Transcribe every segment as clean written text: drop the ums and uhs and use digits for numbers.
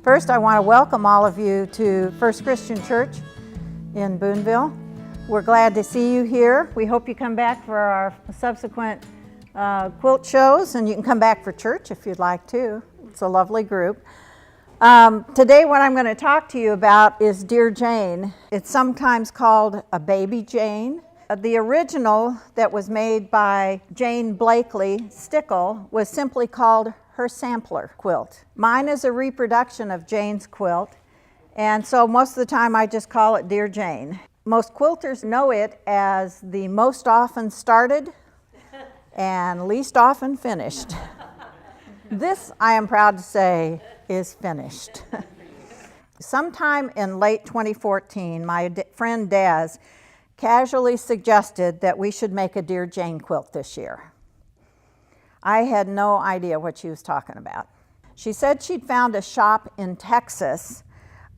First, I want to welcome all of you to First Christian Church in Boonville. We're glad to see you here. We hope you come back for our subsequent quilt shows, and you can come back for church if you'd like to. It's a lovely group. Today what I'm going to talk to you about is Dear Jane. It's sometimes called a baby Jane. The original that was made by Jane Blakely Stickle was simply called her sampler quilt. Mine is a reproduction of Jane's quilt, and so most of the time I just call it Dear Jane. Most quilters know it as the most often started and least often finished. This, I am proud to say, is finished. Sometime in late 2014, my friend Daz casually suggested that we should make a Dear Jane quilt this year. I had no idea what she was talking about. She said she'd found a shop in Texas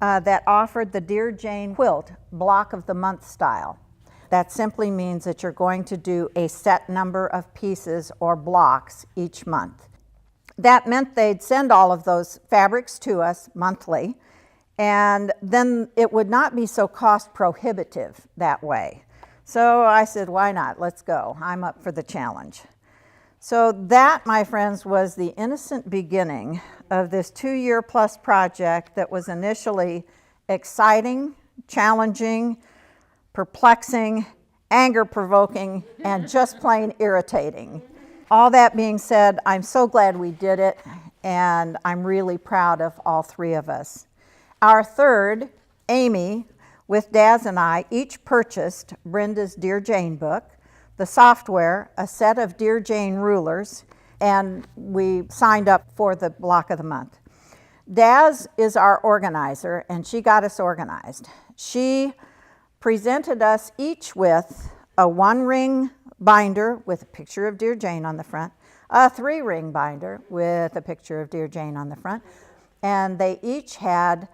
that offered the Dear Jane quilt block of the month style. That simply means that you're going to do a set number of pieces or blocks each month. That meant they'd send all of those fabrics to us monthly, and then it would not be so cost prohibitive that way. So I said, why not? Let's go. I'm up for the challenge. So that, my friends, was the innocent beginning of this 2-year plus project that was initially exciting, challenging, perplexing, anger-provoking, and just plain irritating. All that being said, I'm so glad we did it, and I'm really proud of all three of us. Our third, Amy, with Daz and I, each purchased Brenda's Dear Jane book, the software, a set of Dear Jane rulers, and we signed up for the block of the month. Daz is our organizer, and she got us organized. She presented us each with a 1-ring binder with a picture of Dear Jane on the front, a 3-ring binder with a picture of Dear Jane on the front, and they each had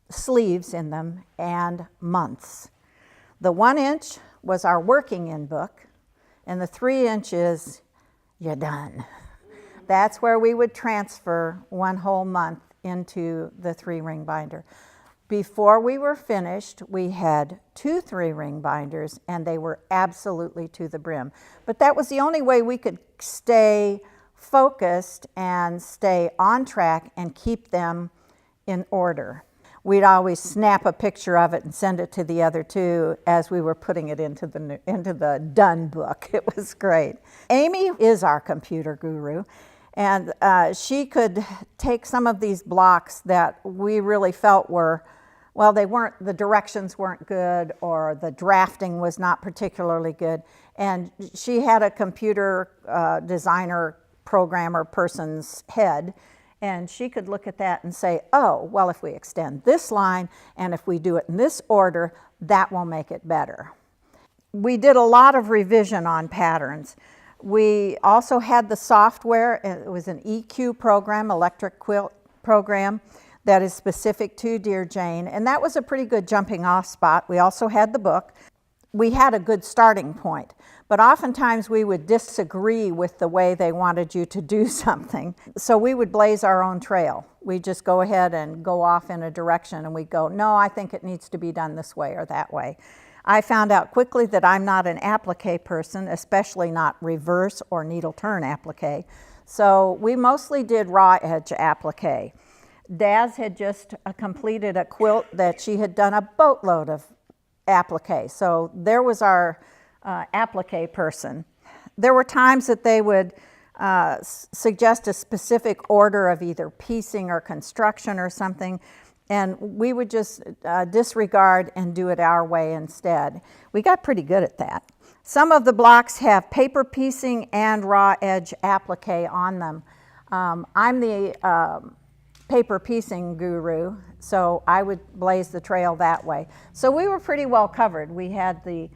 sleeves in them and months. The 1-inch was our working in book, and the 3-inch is you're done. That's where we would transfer one whole month into the 3-ring binder. Before we were finished, we had 2 3-ring binders, and they were absolutely to the brim. But that was the only way we could stay focused and stay on track and keep them in order. We'd always snap a picture of it and send it to the other two as we were putting it into the done book. It was great. Amy is our computer guru, and she could take some of these blocks that we really felt were, well, the directions weren't good, or the drafting was not particularly good, and she had a computer designer, programmer person's head, and she could look at that and say, oh, well, if we extend this line and if we do it in this order, that will make it better. We did a lot of revision on patterns. We also had the software. It was an EQ program, electric quilt program, that is specific to Dear Jane, and that was a pretty good jumping off spot. We also had the book. We had a good starting point, but oftentimes we would disagree with the way they wanted you to do something, so we would blaze our own trail. We'd just go ahead and go off in a direction, and we'd go, no, I think it needs to be done this way or that way. I found out quickly that I'm not an applique person, especially not reverse or needle turn applique, so we mostly did raw edge applique. Daz had just completed a quilt that she had done a boatload of applique, so there was our applique person. There were times that they would suggest a specific order of either piecing or construction or something, and we would just disregard and do it our way instead. We got pretty good at that. Some of the blocks have paper piecing and raw edge applique on them. I'm the paper piecing guru, so I would blaze the trail that way. So we were pretty well covered. We had the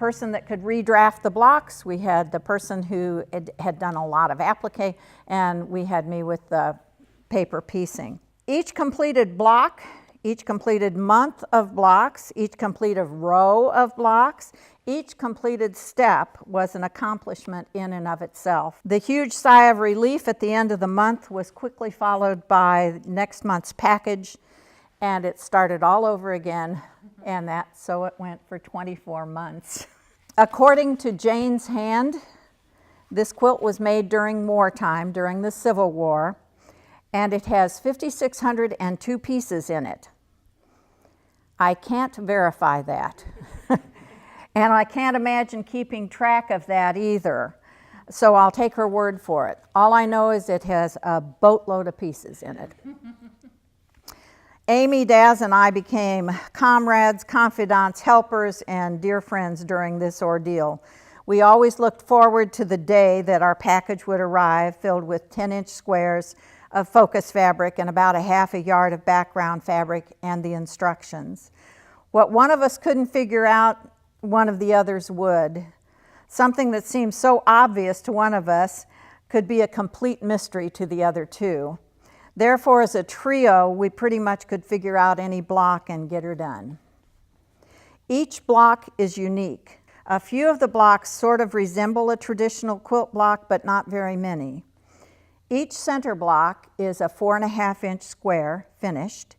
person that could redraft the blocks, we had the person who had done a lot of applique, and we had me with the paper piecing. Each completed block each completed month of blocks, each completed row of blocks. Each completed step was an accomplishment in and of itself. The huge sigh of relief at the end of the month was quickly followed by next month's package, and it started all over again, and so it went for 24 months. According to Jane's hand, this quilt was made during wartime, during the Civil War, and it has 5,602 pieces in it. I can't verify that. And I can't imagine keeping track of that either. So I'll take her word for it. All I know is it has a boatload of pieces in it. Amy, Daz, and I became comrades, confidants, helpers, and dear friends during this ordeal. We always looked forward to the day that our package would arrive filled with 10-inch squares of focus fabric and about a half a yard of background fabric and the instructions. What one of us couldn't figure out, one of the others would. Something that seemed so obvious to one of us could be a complete mystery to the other two. Therefore, as a trio, we pretty much could figure out any block and get her done. Each block is unique. A few of the blocks sort of resemble a traditional quilt block, but not very many. Each center block is a 4.5-inch square, finished.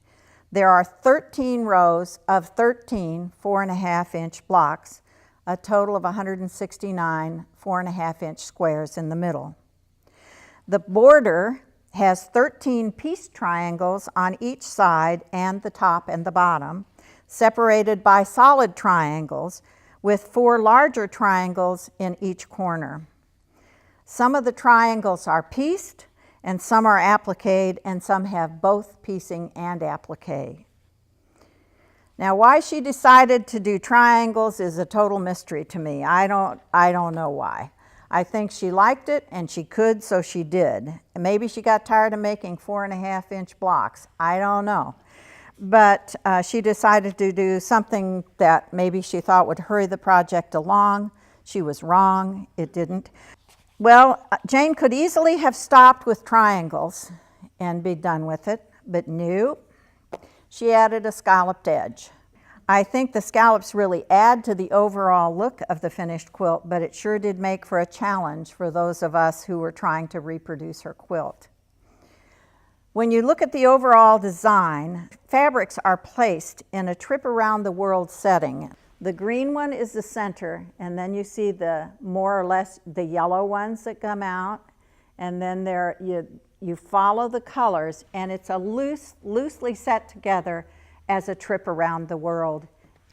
There are 13 rows of 13 4.5-inch blocks, a total of 169 4.5-inch squares in the middle. The border has 13 piece triangles on each side and the top and the bottom, separated by solid triangles with 4 larger triangles in each corner. Some of the triangles are pieced, and some are appliqued, and some have both piecing and applique. Now, why she decided to do triangles is a total mystery to me. I don't know why. I think she liked it, and she could, so she did. And maybe she got tired of making 4.5-inch blocks. I don't know. But she decided to do something that maybe she thought would hurry the project along. She was wrong. It didn't. Well, Jane could easily have stopped with triangles and be done with it, but no, she added a scalloped edge. I think the scallops really add to the overall look of the finished quilt, but it sure did make for a challenge for those of us who were trying to reproduce her quilt. When you look at the overall design, fabrics are placed in a trip around the world setting. The green one is the center, and then you see the more or less the yellow ones that come out, and then you follow the colors, and it's a loosely set together as a trip around the world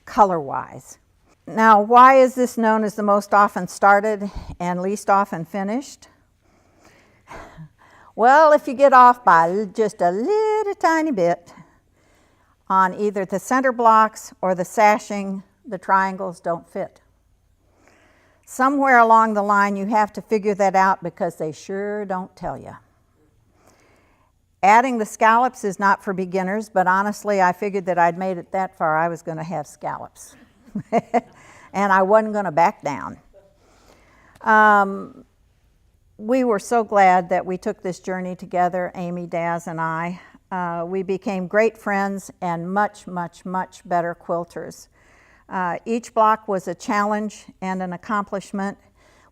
color-wise. Now, why is this known as the most often started and least often finished? Well, if you get off by just a little tiny bit on either the center blocks or the sashing, the triangles don't fit. Somewhere along the line you have to figure that out because they sure don't tell you. Adding the scallops is not for beginners, but honestly I figured that I'd made it that far I was going to have scallops. And I wasn't going to back down. We were so glad that we took this journey together, Amy, Daz, and I. We became great friends and much, much, much better quilters. Each block was a challenge and an accomplishment.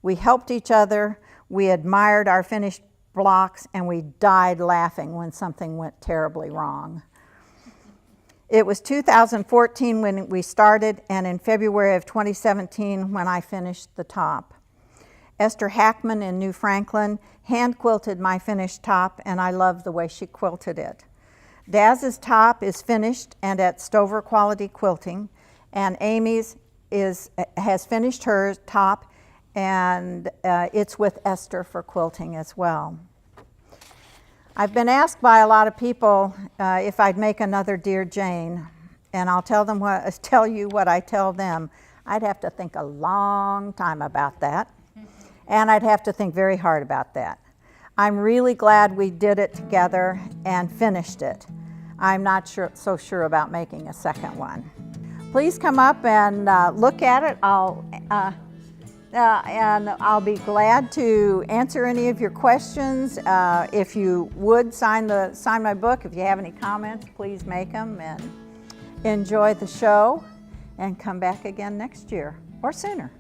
We helped each other, we admired our finished blocks, and we died laughing when something went terribly wrong. It was 2014 when we started, and in February of 2017 when I finished the top. Esther Hackman in New Franklin hand quilted my finished top, and I love the way she quilted it. Daz's top is finished and at Stover Quality Quilting, and Amy's has finished her top, and it's with Esther for quilting as well. I've been asked by a lot of people if I'd make another Dear Jane, and I'll tell you what I tell them. I'd have to think a long time about that, and I'd have to think very hard about that. I'm really glad we did it together and finished it. I'm not so sure about making a second one. Please come up and look at it. and I'll be glad to answer any of your questions. If you would sign my book, if you have any comments, please make them, and enjoy the show and come back again next year or sooner.